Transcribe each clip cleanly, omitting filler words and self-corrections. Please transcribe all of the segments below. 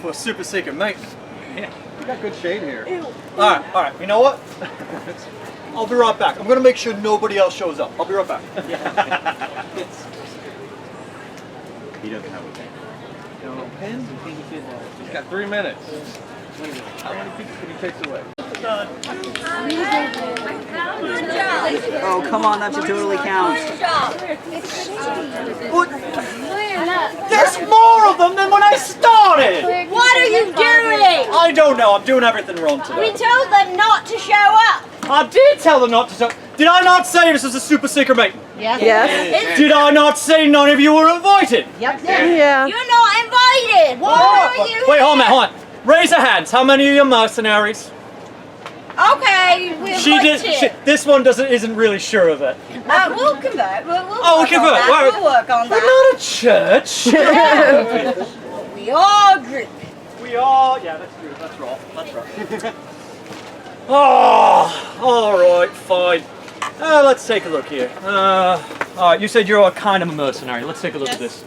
for a super secret mate. Yeah, you got good shade here. All right. You know what? I'll be right back. I'm gonna make sure nobody else shows up. I'll be right back. He doesn't have a pen. No pen? He's got 3 minutes. How many people can he take away? Oh, come on, that should totally count. What? There's more of them than when I started! What are you doing? I don't know. I'm doing everything wrong today. We told them not to show up. I did tell them not to show. Did I not say this was a super secret meeting? Yes. Did I not say none of you were invited? Yep. Yeah. You're not invited. Why are you? Wait, hold on. Raise your hands. How many of you are mercenaries? Okay, we'll This one isn't really sure of it. We'll convert. We'll we convert. We'll work on We're that. not a church. We are Greek. We are. Yeah, that's true. That's right. That's right. Oh, all right, fine. Let's take a look here. All right, you said you're a kind of a mercenary. Let's take a look at this.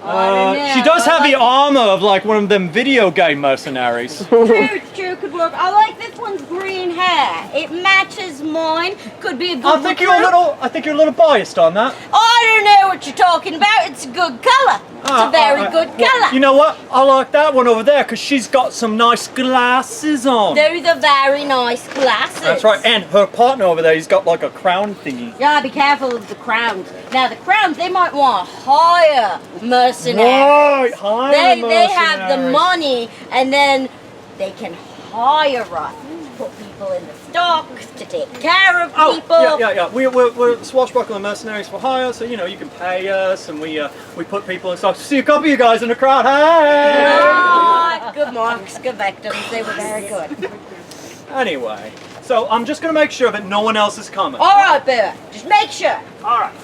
She does have the armor of like one of them video game mercenaries. True, could work. I like this one's green hair. It matches mine. Could be a good I think you're a little biased on that. I don't know what you're talking about. It's a good color. It's a very good color. You know what? I like that one over there because she's got some nice glasses on. Those are very nice glasses. That's right. And her partner over there, he's got like a crown thingy. Yeah, be careful of the crowns. Now the crowns, they might want to hire mercenaries. Right, hire They have the mercenaries. money, and then they can hire us to put people in the stocks to take care of people. Yeah. We're swashbuckling mercenaries for hire, so you know you can pay us, and we put people in stocks. See a couple of you guys in the crowd. Hey! Ah, good marks, good victims. They were very good. Anyway, so I'm just gonna make sure that no one else is coming. All right, Bert. Just make sure. All right.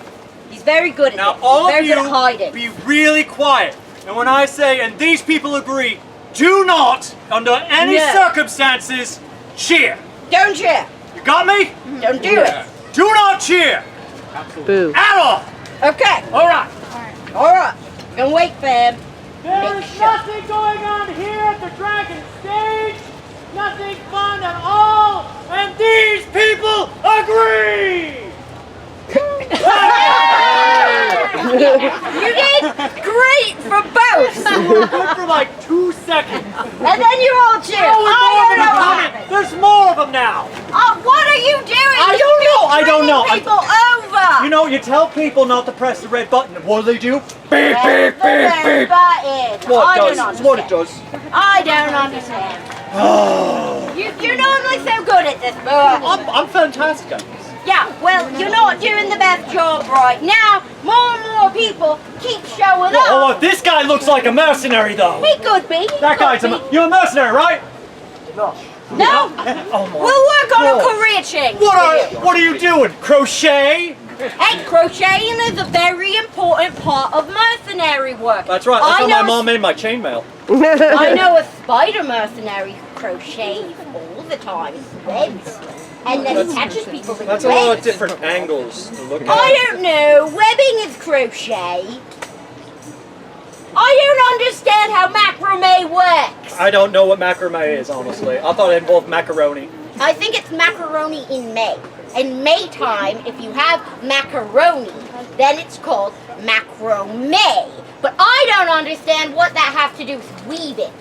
He's very good at Now this. all He's very of you good at hiding. be really quiet. And when I say, and these people agree, do not, under any circumstances, cheer. Don't cheer. You got me? Don't do it. Do not cheer. Boo. At all. Okay. All right. All right. Gonna wait for him. There's nothing going on here at the Dragon stage. Nothing fun at all. And these people agree. You did great for both. Good for like 2 seconds. And then you all cheer. There's more of them now. What are you doing? I don't know. People over. You know, you tell people not to press the red button. What do they do? Beep, beep, Press beep, the red beep. button. What I it don't does? What it does? I don't understand. You're normally so good at this, Boo. I'm fantastic at this. Yeah, well, you're not doing the best job right now. More and more people keep showing up. Oh, this guy looks like a mercenary, though. He could be. That guy's you're a mercenary, right? No. Oh my. We'll work on a God. career change. What are you doing? Crochet? Hey, crocheting is a very important part of mercenary work. That's right. That's how my mom made my chainmail. I know a spider mercenary who crochets all the time. Webs. And then attaches people with That's a webs. lot of different angles to look at. I don't know. Webbing is crochet. I don't understand how macrame works. I don't know what macrame is, honestly. I thought it involved macaroni. I think it's macaroni in May. In May time, if you have macaroni, then it's called macrame. But I don't understand what that has to do with weaving.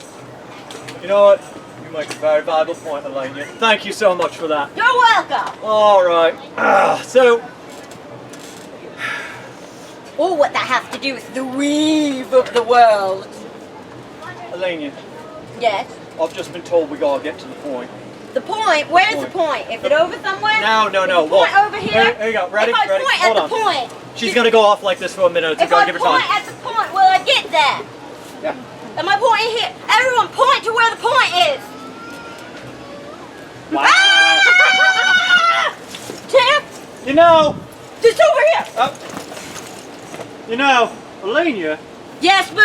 You know what? You make a very valuable point, Elena. Thank you so much for that. You're welcome. All right. So. Or what that has to do with the weave of the world. Elena, Yes. I've just been told we gotta get to the point. The point? Where's the point? Is it over somewhere? No. Is the point over here? Here you go. Ready? If I Ready? point Hold at on. the point. She's gonna go off like this for a minute or two. If I Give her point time. at the point, will I get there? Yeah. Am I pointing here? Everyone point to where the point is. Wow. Ah! Tim, You know. it's over here. You know, Elena, Yes, bro.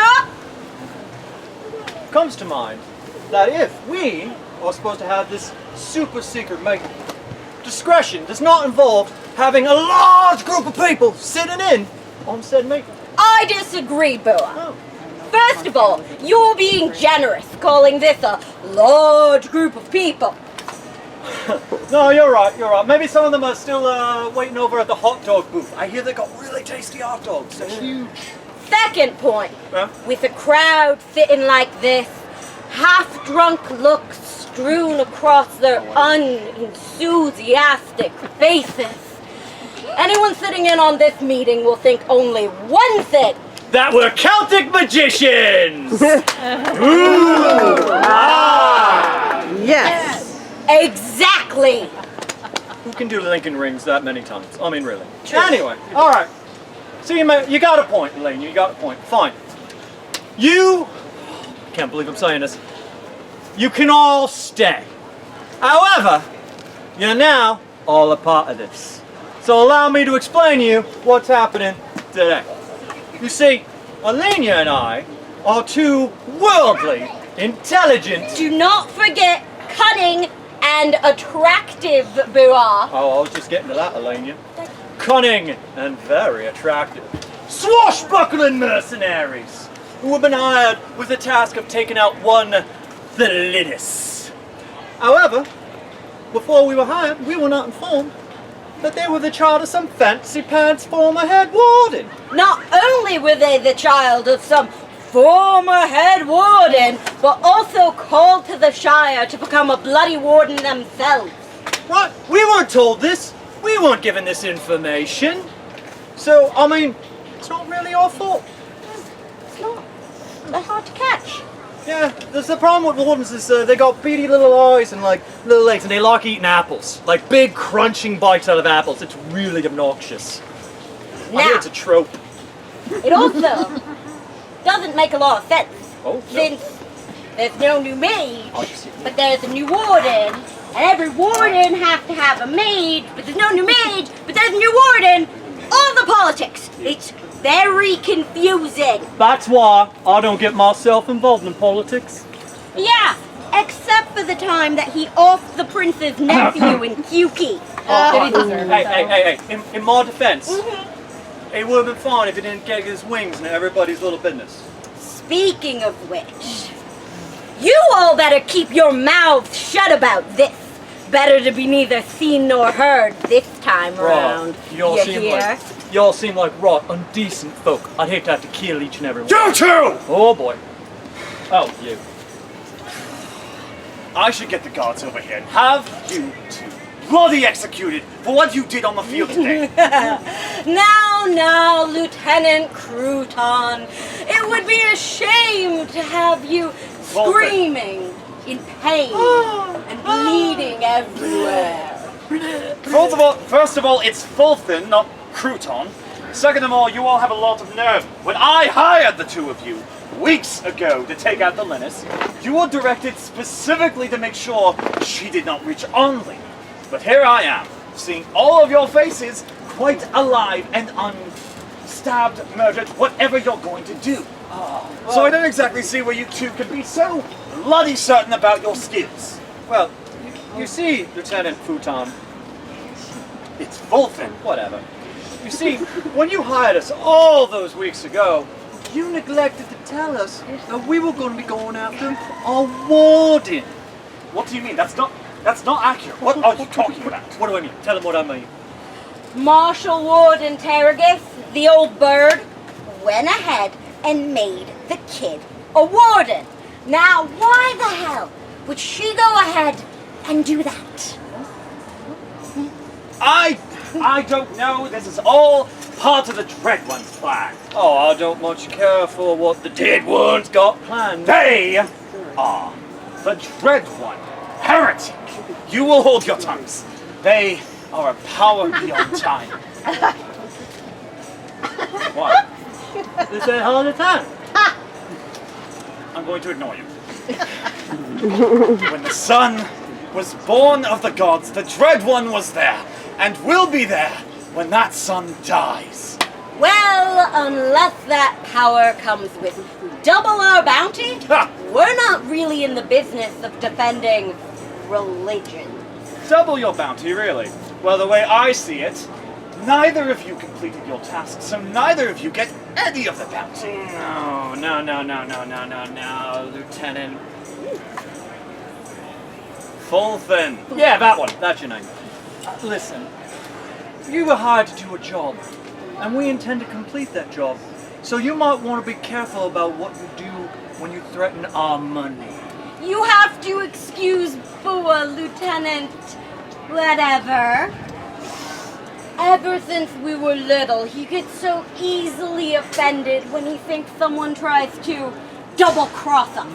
comes to mind that if we are supposed to have this super secret meeting, discretion does not involve having a large group of people sitting in on said meeting. I disagree, Boa. Oh. First of all, you're being generous, calling this a large group of people. No, you're right, you're right. Maybe some of them are still waiting over at the hot dog booth. I hear they got really tasty hot dogs. They're huge. Second point, Huh? with a crowd sitting like this, half-drunk looks strewn across their unenthusiastic faces, anyone sitting in on this meeting will think only one thing. That we're Celtic magicians! Ooh! Ah! Yes. Exactly. Who can do Lincoln rings that many times? I mean, really. Anyway, all right. So you got a point, Elaine. You got a point. Fine. You can't believe I'm saying this. You can all stay. However, you're now all a part of this. So allow me to explain to you what's happening today. You see, Alenia and I are two worldly, intelligent. Do not forget cunning and attractive, Buah. Oh, I was just getting to that, Alenia. Cunning and very attractive. Swashbuckling mercenaries who have been hired with the task of taking out one Thelitis. However, before we were hired, we were not informed that they were the child of some fancy pants former head warden. Not only were they the child of some former head warden, but also called to the Shire to become a bloody warden themselves. What? We weren't told this. We weren't given this information. So, I mean, it's not really our fault. It's not. They're hard to catch. Yeah, there's the problem with wardens is they got beady little eyes and like little legs, and they like eating apples, like big crunching bites out of apples. It's really obnoxious. I hear Now, it's a trope. it also doesn't make a lot of sense, Oh, no. since there's no new maid, Oh, you see. but there's a new warden, and every warden has to have a maid, but there's no new maid, but there's a new warden. All the politics. It's very confusing. That's why I don't get myself involved in politics. Yeah, except for the time that he offed the prince's nephew in Cukie. Hey, in my defense, it would have been fine if he didn't get his wings into everybody's little business. Speaking of which, you all better keep your mouths shut about this. Better to be neither seen nor heard this time around. You all You seem hear? like y'all seem like raw, undecent folk. I'd hate to have to kill each and every one. You two! Oh boy. Oh, you. I should get the guards over here and have you two bloody executed for what you did on the field today. Now, Lieutenant Crouton, it would be a shame to have you screaming in pain and bleeding everywhere. First of all, it's Fulton, not Crouton. Second of all, you all have a lot of nerve. When I hired the two of you weeks ago to take out the Linus, you were directed specifically to make sure she did not reach only. But here I am, seeing all of your faces quite alive and unstabbed, murdered, whatever you're going to do. So I don't exactly see where you two can be so bloody certain about your skills. Well, you see, Lieutenant Futon, It's Fulton. whatever. You see, when you hired us all those weeks ago, you neglected to tell us that we were going to be going after a warden. What do you mean? That's not accurate. What are you talking about? What do I mean? Tell him what I mean. Marshal Warden Terragus, the old bird, went ahead and made the kid a warden. Now, why the hell would she go ahead and do that? I don't know. This is all part of the Dread One's plan. Oh, I don't much care for what the dead ones got planned. They are the Dread One. Heretic! You will hold your tongues. They are a power beyond time. What? They say all the time. I'm going to ignore you. When the sun was born of the gods, the Dread One was there, and will be there when that sun dies. Well, unless that power comes with double our bounty, Ha! we're not really in the business of defending religion. Double your bounty, really? Well, the way I see it, neither of you completed your task, so neither of you get any of the bounty. No, Lieutenant. Fulton. Yeah, that one. That's your name. Listen, you were hired to do a job, and we intend to complete that job. So you might want to be careful about what you do when you threaten our money. You have to excuse poor Lieutenant whatever. Ever since we were little, he gets so easily offended when he thinks someone tries to double-cross us.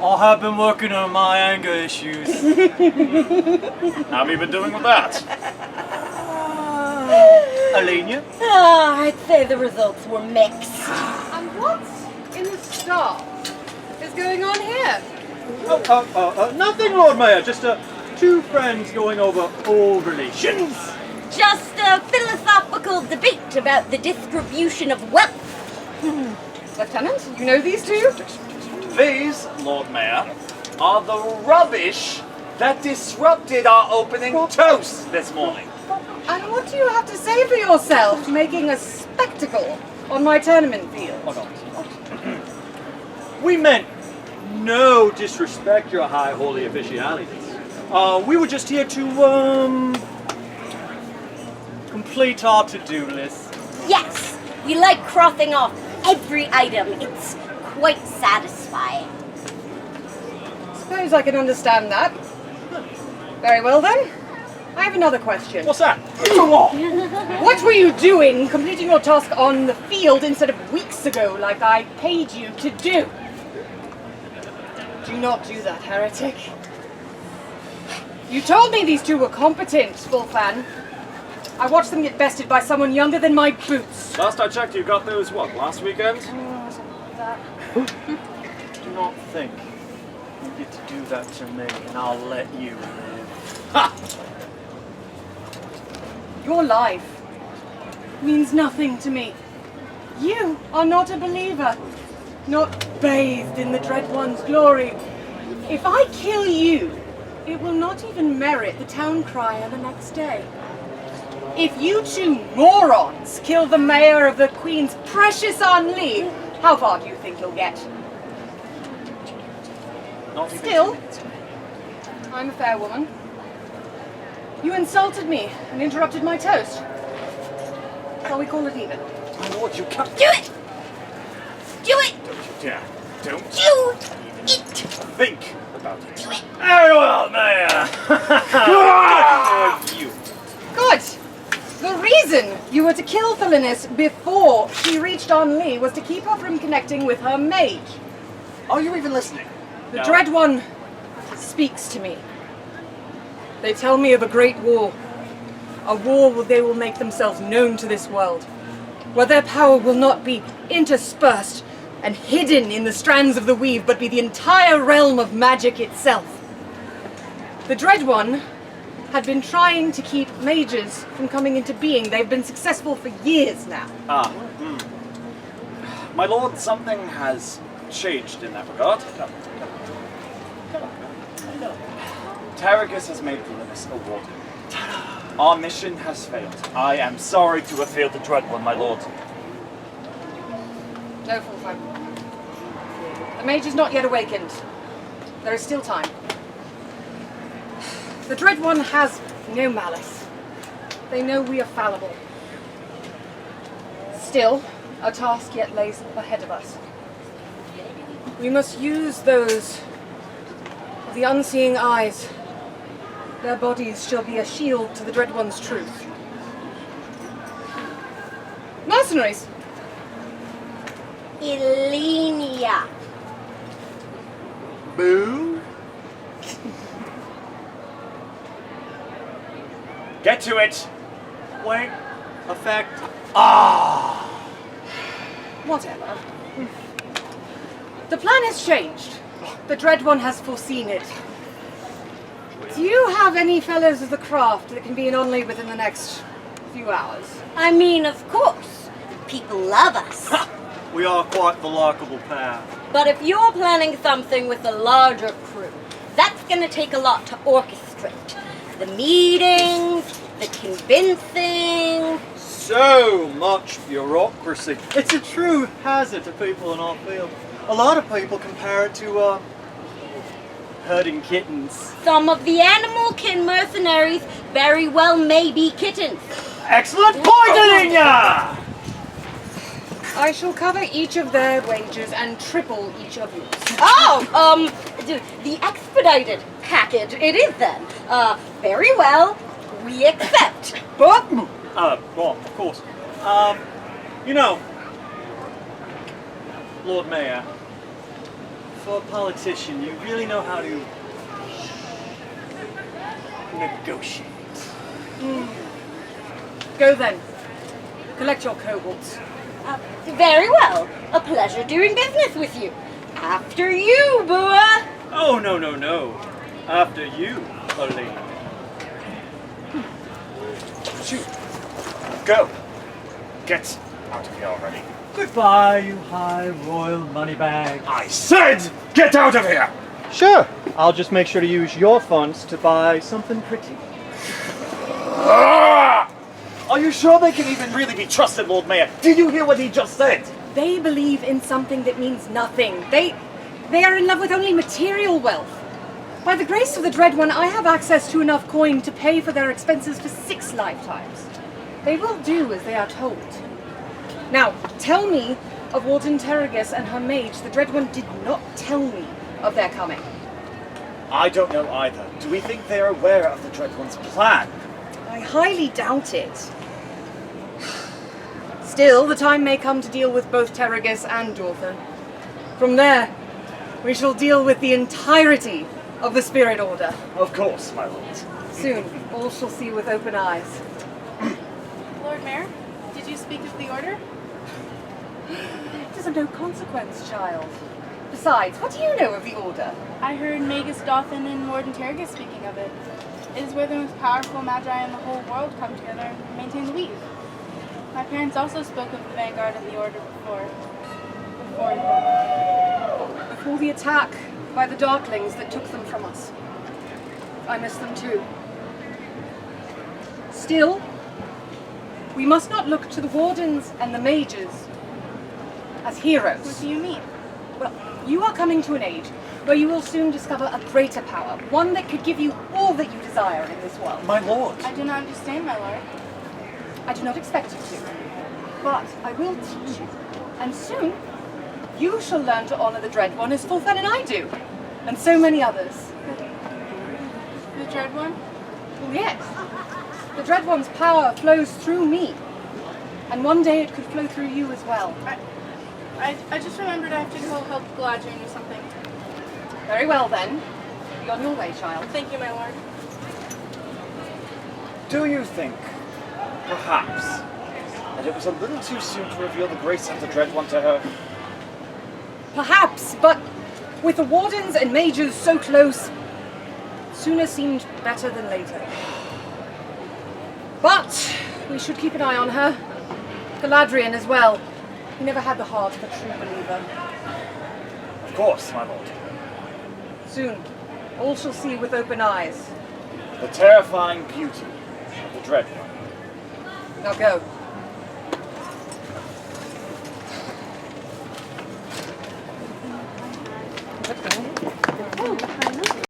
I have been working on my anger issues. How have you been doing with that? Alenia? I'd say the results were mixed. And what's in the stars is going on here? Nothing, Lord Mayor. Just two friends going over old relations. Just a philosophical debate about the distribution of wealth. Lieutenant, you know these two? These, Lord Mayor, are the rubbish that disrupted our opening toast this morning. And what do you have to say for yourself, making a spectacle on my tournament field? Hold on. We meant no disrespect, your high holy officialities. We were just here to, complete our to-do list. Yes, we like crossing off every item. It's quite satisfying. Suppose I can understand that. Very well then. I have another question. What's that? What were you doing completing your task on the field instead of weeks ago like I paid you to do? Do not do that, heretic. You told me these two were competent, Fulfan. I watched them get bested by someone younger than my boots. Last I checked, you got those, what, last weekend? Do not think you get to do that to me, and I'll let you live. Ha! Your life means nothing to me. You are not a believer, not bathed in the Dread One's glory. If I kill you, it will not even merit the town crier the next day. If you two morons kill the mayor of the Queen's precious Anli, how far do you think you'll get? Not even Still, 2 minutes. I'm a fair woman. You insulted me and interrupted my toast. Shall we call it even? My lord, you can't. Do it! Do it! Don't Do it! think about it. Do it! Very well, Mayor. You. Good! The reason you were to kill Thelinis before she reached Anli was to keep her from connecting with her mage. Are you even listening? The No. Dread One speaks to me. They tell me of a great war. A war where they will make themselves known to this world. Where their power will not be interspersed and hidden in the strands of the weave, but be the entire realm of magic itself. The Dread One had been trying to keep mages from coming into being. They've been successful for years now. My lord, something has changed in that regard. Taragus has made Thelinis a warden. Our mission has failed. I am sorry to have failed the Dread One, my lord. No, Fulfan. The mage is not yet awakened. There is still time. The Dread One has no malice. They know we are fallible. Still, a task yet lays ahead of us. We must use those of the unseeing eyes. Their bodies shall be a shield to the Dread One's truth. Mercenaries! Elenia. Boo. Get to it. Wait. Effect. Whatever. The plan has changed. The Dread One has foreseen it. Do you have any fellows of the craft that can be in Onley within the next few hours? I mean, of course. People love us. We are quite the likable pair. But if you're planning something with a larger crew, that's going to take a lot to orchestrate. The meetings, the convincing. So much bureaucracy. It's a true hazard to people in our field. A lot of people compare it to, herding kittens. Some of the animal kin mercenaries very well may be kittens. Excellent point, Alinia! I shall cover each of their wages and triple each of yours. Oh, the expedited package it is then. Very well, we accept. But Well, of course. You know, Lord Mayor, for a politician, you really know how to negotiate. Go then. Collect your cohorts. very well. A pleasure doing business with you. After you, Bua. Oh, no, no, no. After you, Olena. Shoot. Go. Get out of here already. Goodbye, you high royal money bag. I said get out of here! Sure. I'll just make sure to use your funds to buy something pretty. Ah! Are you sure they can even really be trusted, Lord Mayor? Did you hear what he just said? They believe in something that means nothing. They are in love with only material wealth. By the grace of the Dread One, I have access to enough coin to pay for their expenses for 6 lifetimes. They will do as they are told. Now, tell me of Warden Terragus and her mage. The Dread One did not tell me of their coming. I don't know either. Do we think they're aware of the Dread One's plan? I highly doubt it. Still, the time may come to deal with both Terragus and Dorthan. From there, we shall deal with the entirety of the Spirit Order. Of course, my lord. Soon, all shall see with open eyes. Lord Mayor, did you speak of the order? It is of no consequence, child. Besides, what do you know of the Order? I heard Magus Dothan and Warden Terragus speaking of it. It is where the most powerful magi in the whole world come together and maintain the weave. My parents also spoke of the Vanguard and the Order Before the attack by the Darklings that took them from us. I miss them too. Still, we must not look to the Wardens and the Mages as heroes. What do you mean? Well, you are coming to an age where you will soon discover a greater power, one that could give you all that you desire in this world. My lord. I do not understand, my lord. I do not expect you to, but I will teach you, and soon you shall learn to honor the Dread One as Fulfen and I do, and so many others. The Dread One? Well, yes, the Dread One's power flows through me, and one day it could flow through you as well. I just remembered I have to go help Galadriel or something. Very well then, be on your way, child. Thank you, my lord. Do you think, perhaps, that it was a little too soon to reveal the grace of the Dread One to her? Perhaps, but with the Wardens and Mages so close, sooner seemed better than later. But we should keep an eye on her. Galadriel as well. He never had the heart of a true believer. Of course, my lord. Soon, all shall see with open eyes. The terrifying beauty of the Dread One. Now go.